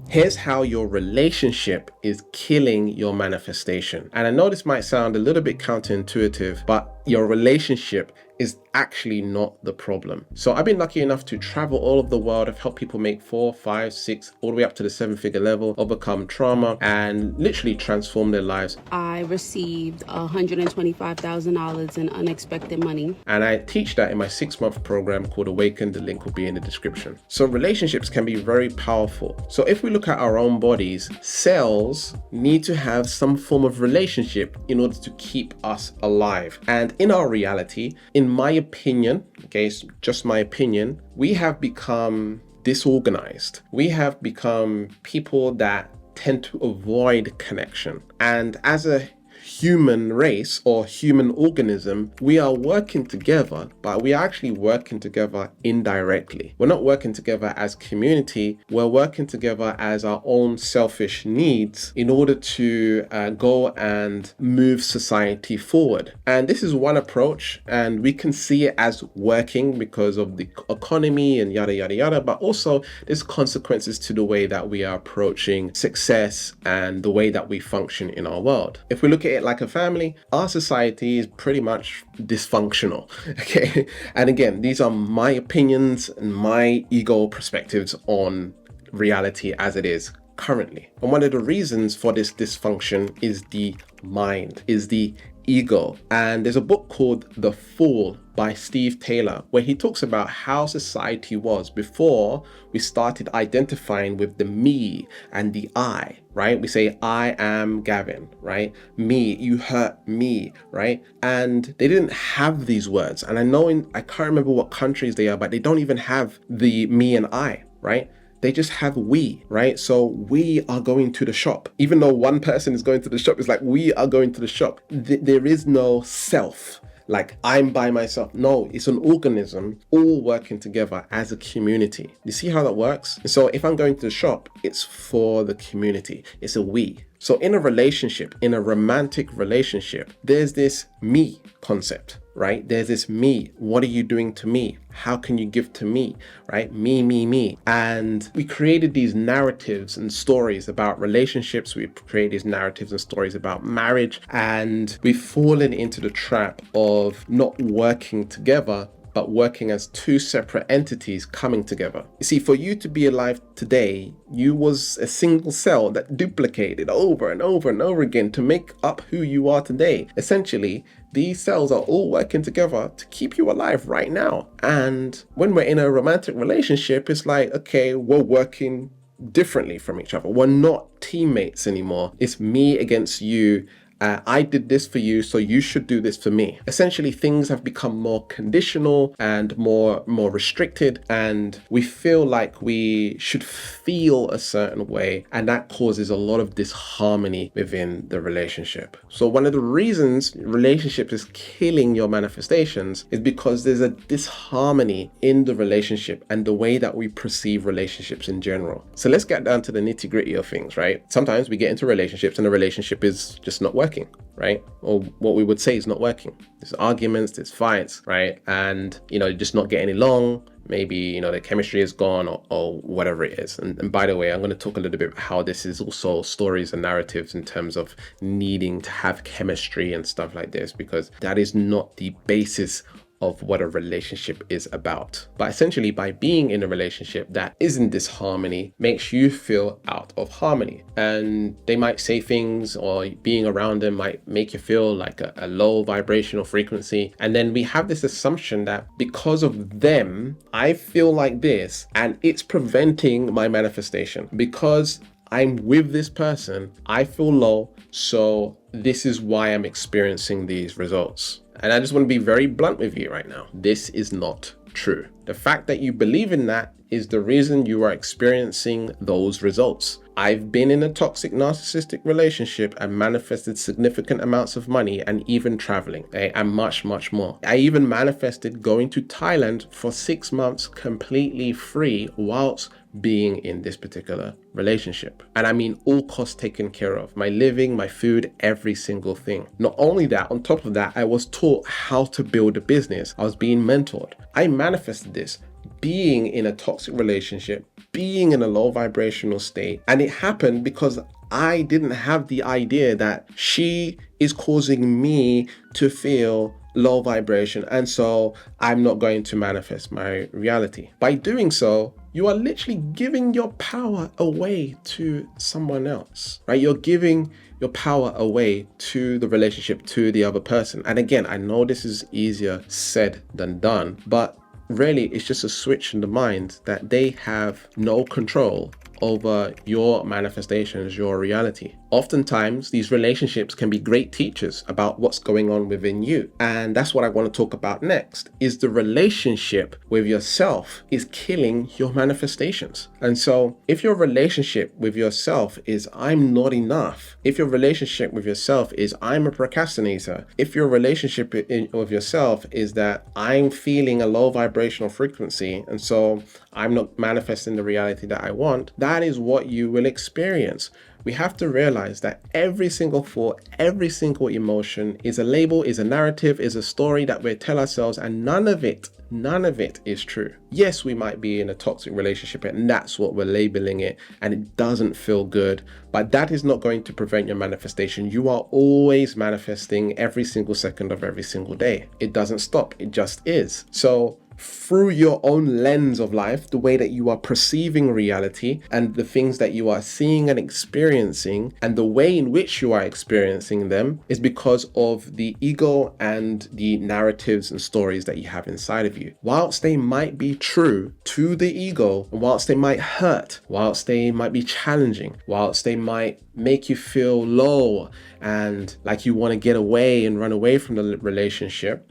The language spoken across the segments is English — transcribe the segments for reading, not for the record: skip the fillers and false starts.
Here's how your relationship is killing your manifestation. And I know this might sound a little bit counterintuitive, but your relationship is actually not the problem. So I've been lucky enough to travel all over the world. I've helped people make 4, 5, 6, all the way up to the 7-figure level, overcome trauma, and literally transform their lives. I received $125,000 in unexpected money. And I teach that in my 6-month program called Awaken. The link will be in the description. So relationships can be very powerful. So if we look at our own bodies, cells need to have some form of relationship in order to keep us alive. And in our reality, in my opinion, okay, it's just my opinion, we have become disorganized. We have become people that tend to avoid connection. And as a human race or human organism, we are working together, but we are actually working together indirectly. We're not working together as community, we're working together as our own selfish needs in order to go and move society forward. And this is one approach, and we can see it as working because of the economy and yada yada yada, but also there's consequences to the way that we are approaching success and the way that we function in our world. If we look at it like a family, our society is pretty much dysfunctional. Okay. And again, these are my opinions and my ego perspectives on reality as it is currently. And one of the reasons for this dysfunction is the mind, is the ego. And there's a book called The Fall by Steve Taylor, where he talks about how society was before we started identifying with the me and the I, right? We say, I am Gavin, right? Me, you hurt me, right? And they didn't have these words. And I can't remember what countries they are, but they don't even have the me and I, right? They just have we, right? So we are going to the shop. Even though one person is going to the shop, it's like we are going to the shop. There is no self, like I'm by myself. No, it's an organism all working together as a community. You see how that works? And so if I'm going to the shop, it's for the community. It's a we. So in a relationship, in a romantic relationship, there's this me concept, right? There's this me. What are you doing to me? How can you give to me, right? Me, me, me. And we created these narratives and stories about relationships. We created these narratives and stories about marriage. And we've fallen into the trap of not working together, but working as two separate entities coming together. You see, for you to be alive today, you was a single cell that duplicated over and over and over again to make up who you are today. Essentially, these cells are all working together to keep you alive right now. And when we're in a romantic relationship, it's like, okay, we're working differently from each other. We're not teammates anymore. It's me against you. I did this for you, so you should do this for me. Essentially, things have become more conditional and more restricted, and we feel like we should feel a certain way, and that causes a lot of disharmony within the relationship. So one of the reasons relationship is killing your manifestations is because there's a disharmony in the relationship and the way that we perceive relationships in general. So let's get down to the nitty-gritty of things, right? Sometimes we get into relationships and the relationship is just not working, right? Or what we would say is not working. There's arguments, there's fights, right? And, just not getting along. Maybe, the chemistry is gone or whatever it is. And by the way, I'm going to talk a little bit about how this is also stories and narratives in terms of needing to have chemistry and stuff like this, because that is not the basis of what a relationship is about. But essentially, by being in a relationship that isn't disharmony makes you feel out of harmony. And they might say things, or being around them might make you feel like a low vibrational frequency. And then we have this assumption that because of them, I feel like this, and it's preventing my manifestation. Because I'm with this person, I feel low, so this is why I'm experiencing these results. And I just want to be very blunt with you right now. This is not true. The fact that you believe in that is the reason you are experiencing those results. I've been in a toxic narcissistic relationship and manifested significant amounts of money and even traveling, and much, much more. I even manifested going to Thailand for 6 months completely free whilst being in this particular relationship. And I mean all costs taken care of, my living, my food, every single thing. Not only that, on top of that, I was taught how to build a business. I was being mentored. I manifested this being in a toxic relationship, being in a low vibrational state. And it happened because I didn't have the idea that she is causing me to feel low vibration, and so I'm not going to manifest my reality. By doing so, you are literally giving your power away to someone else, right? You're giving your power away to the relationship, to the other person. And again, I know this is easier said than done, but really it's just a switch in the mind that they have no control over your manifestations, your reality. Oftentimes, these relationships can be great teachers about what's going on within you. And that's what I want to talk about next, is the relationship with yourself is killing your manifestations. And so if your relationship with yourself is I'm not enough, if your relationship with yourself is I'm a procrastinator, if your relationship with yourself is that I'm feeling a low vibrational frequency and so I'm not manifesting the reality that I want, that is what you will experience. We have to realize that every single thought, every single emotion is a label, is a narrative, is a story that we tell ourselves, and none of it is true. Yes, we might be in a toxic relationship and that's what we're labeling it, and it doesn't feel good, but that is not going to prevent your manifestation. You are always manifesting every single second of every single day. It doesn't stop, it just is. So through your own lens of life, the way that you are perceiving reality and the things that you are seeing and experiencing, and the way in which you are experiencing them is because of the ego and the narratives and stories that you have inside of you. Whilst they might be true to the ego, whilst they might hurt, whilst they might be challenging, whilst they might make you feel low and like you want to get away and run away from the relationship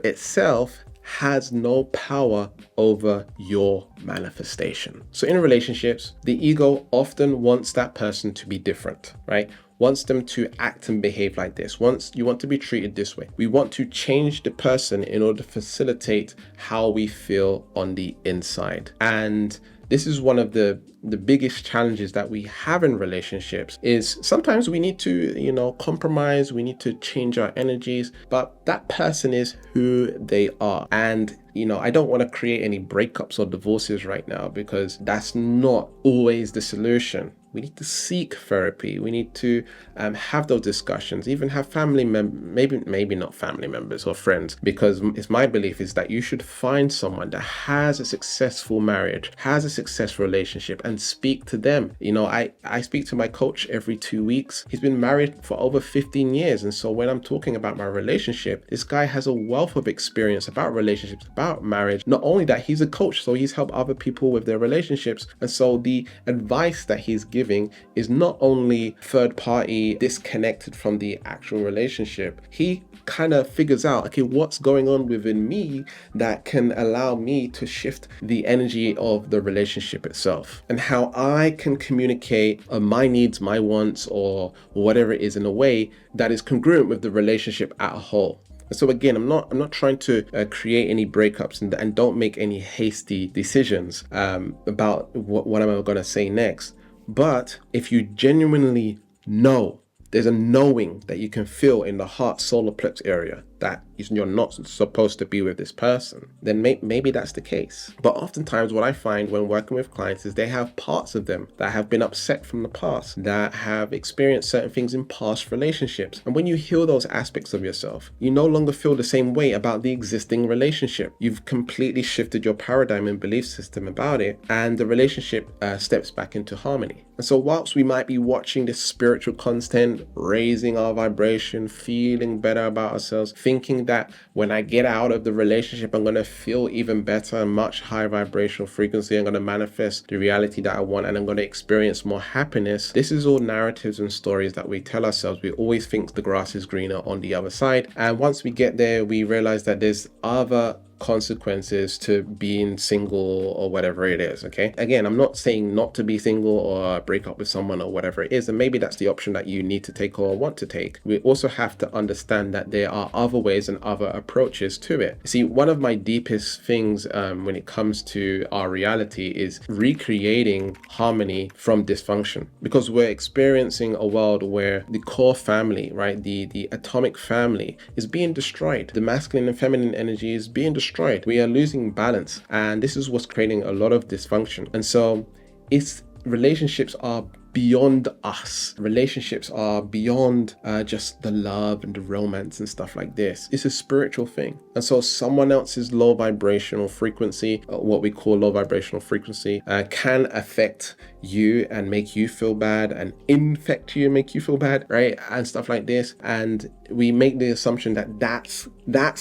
itself has no power over your manifestation. So in relationships, the ego often wants that person to be different, right? Wants them to act and behave like this. You want to be treated this way. We want to change the person in order to facilitate how we feel on the inside. And this is one of the biggest challenges that we have in relationships is sometimes we need to, compromise, we need to change our energies, but that person is who they are. And, I don't want to create any breakups or divorces right now because that's not always the solution. We need to seek therapy. We need to have those discussions, even have family members, maybe not family members or friends, because it's my belief is that you should find someone that has a successful marriage, has a successful relationship, and speak to them. I speak to my coach every 2 weeks. He's been married for over 15 years. And so when I'm talking about my relationship, this guy has a wealth of experience about relationships, about marriage. Not only that, he's a coach, so he's helped other people with their relationships. And so the advice that he's giving is not only third party, disconnected from the actual relationship. He kind of figures out, okay, what's going on within me that can allow me to shift the energy of the relationship itself, and how I can communicate my needs, my wants, or whatever it is in a way that is congruent with the relationship at a whole. So again, I'm not trying to create any breakups and don't make any hasty decisions about what am I going to say next. But if you genuinely know, there's a knowing that you can feel in the heart solar plex area that you're not supposed to be with this person, then maybe that's the case. But oftentimes what I find when working with clients is they have parts of them that have been upset from the past, that have experienced certain things in past relationships. And when you heal those aspects of yourself, you no longer feel the same way about the existing relationship. You've completely shifted your paradigm and belief system about it, and the relationship steps back into harmony. And so whilst we might be watching this spiritual content, raising our vibration, feeling better about ourselves, thinking that when I get out of the relationship, I'm going to feel even better and much higher vibrational frequency. I'm going to manifest the reality that I want and I'm going to experience more happiness. This is all narratives and stories that we tell ourselves. We always think the grass is greener on the other side. And once we get there, we realize that there's other consequences to being single or whatever it is. Okay, again, I'm not saying not to be single or break up with someone or whatever it is, and maybe that's the option that you need to take or want to take. We also have to understand that there are other ways and other approaches to it. See, one of my deepest things when it comes to our reality is recreating harmony from dysfunction, because we're experiencing a world where the core family, right, the atomic family is being destroyed. The masculine and feminine energy is being destroyed destroyed. We are losing balance. And this is what's creating a lot of dysfunction. And so relationships are beyond us. Relationships are beyond just the love and the romance and stuff like this. It's a spiritual thing. And so someone else's low vibrational frequency, what we call low vibrational frequency, can affect you and make you feel bad and infect you and make you feel bad, right? And stuff like this. And we make the assumption that that's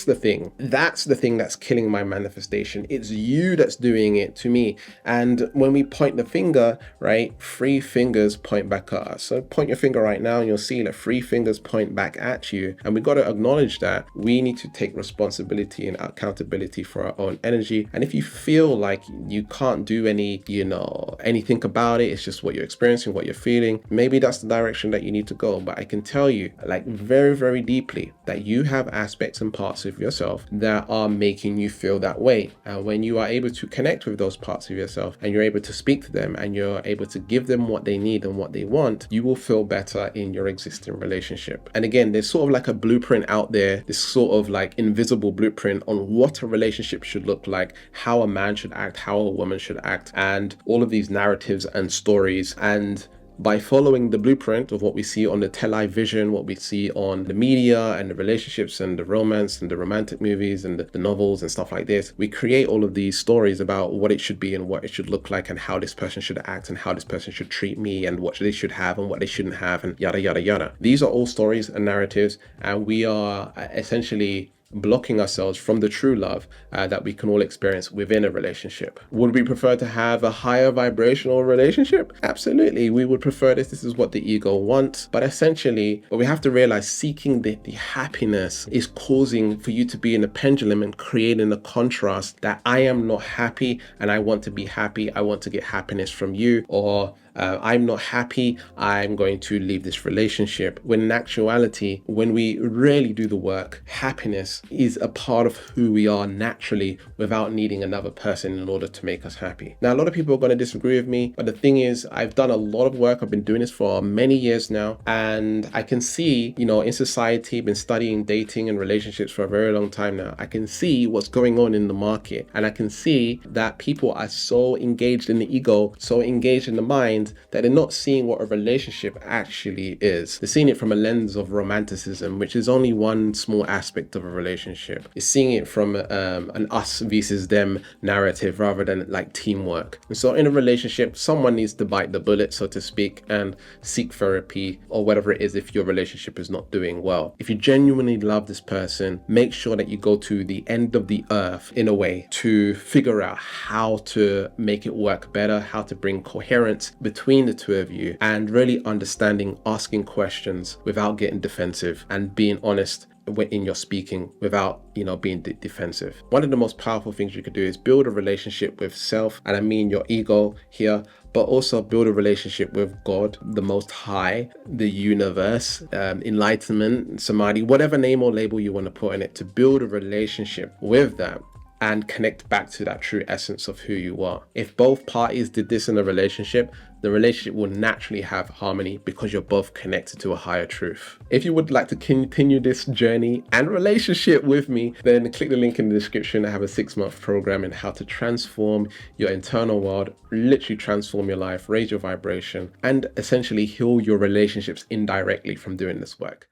the thing. That's the thing that's killing my manifestation. It's you that's doing it to me. And when we point the finger, right, 3 fingers point back at us. So point your finger right now and you'll see that 3 fingers point back at you. And we've got to acknowledge that we need to take responsibility and accountability for our own energy. And if you feel like you can't do anything about it, it's just what you're experiencing, what you're feeling, maybe that's the direction that you need to go. But I can tell you, like, very, very deeply, that you have aspects and parts of yourself that are making you feel that way. And when you are able to connect with those parts of yourself and you're able to speak to them and you're able to give them what they need and what they want, you will feel better in your existing relationship. And again, there's sort of like a blueprint out there, this sort of like invisible blueprint on what a relationship should look like, how a man should act, how a woman should act, and all of these narratives and stories. And by following the blueprint of what we see on the television, what we see on the media and the relationships and the romance and the romantic movies and the novels and stuff like this, we create all of these stories about what it should be and what it should look like and how this person should act and how this person should treat me and what they should have and what they shouldn't have and yada, yada, yada. These are all stories and narratives, and we are essentially blocking ourselves from the true love that we can all experience within a relationship. Would we prefer to have a higher vibrational relationship? Absolutely, we would prefer this. This is what the ego wants. But essentially, what we have to realize, seeking the happiness is causing for you to be in a pendulum and creating a contrast that I am not happy and I want to be happy. I want to get happiness from you, or I'm not happy, I'm going to leave this relationship. When in actuality, when we really do the work, happiness is a part of who we are naturally without needing another person in order to make us happy. Now, a lot of people are going to disagree with me, but the thing is, I've done a lot of work. I've been doing this for many years now, and I can see, in society, been studying dating and relationships for a very long time now. I can see what's going on in the market, and I can see that people are so engaged in the ego, so engaged in the mind, that they're not seeing what a relationship actually is. They're seeing it from a lens of romanticism, which is only one small aspect of a relationship. It's seeing it from an us versus them narrative rather than like teamwork. And so in a relationship, someone needs to bite the bullet, so to speak, and seek therapy or whatever it is if your relationship is not doing well. If you genuinely love this person, make sure that you go to the end of the earth in a way to figure out how to make it work better, how to bring coherence between the two of you, and really understanding, asking questions without getting defensive, and being honest in your speaking without being defensive. One of the most powerful things you could do is build a relationship with self, and I mean your ego here, but also build a relationship with God, the Most High, the universe, enlightenment, samadhi, whatever name or label you want to put in it, to build a relationship with that and connect back to that true essence of who you are. If both parties did this in a relationship, the relationship will naturally have harmony because you're both connected to a higher truth. If you would like to continue this journey and relationship with me, then click the link in the description. I have a 6-month program in how to transform your internal world, literally transform your life, raise your vibration, and essentially heal your relationships indirectly from doing this work.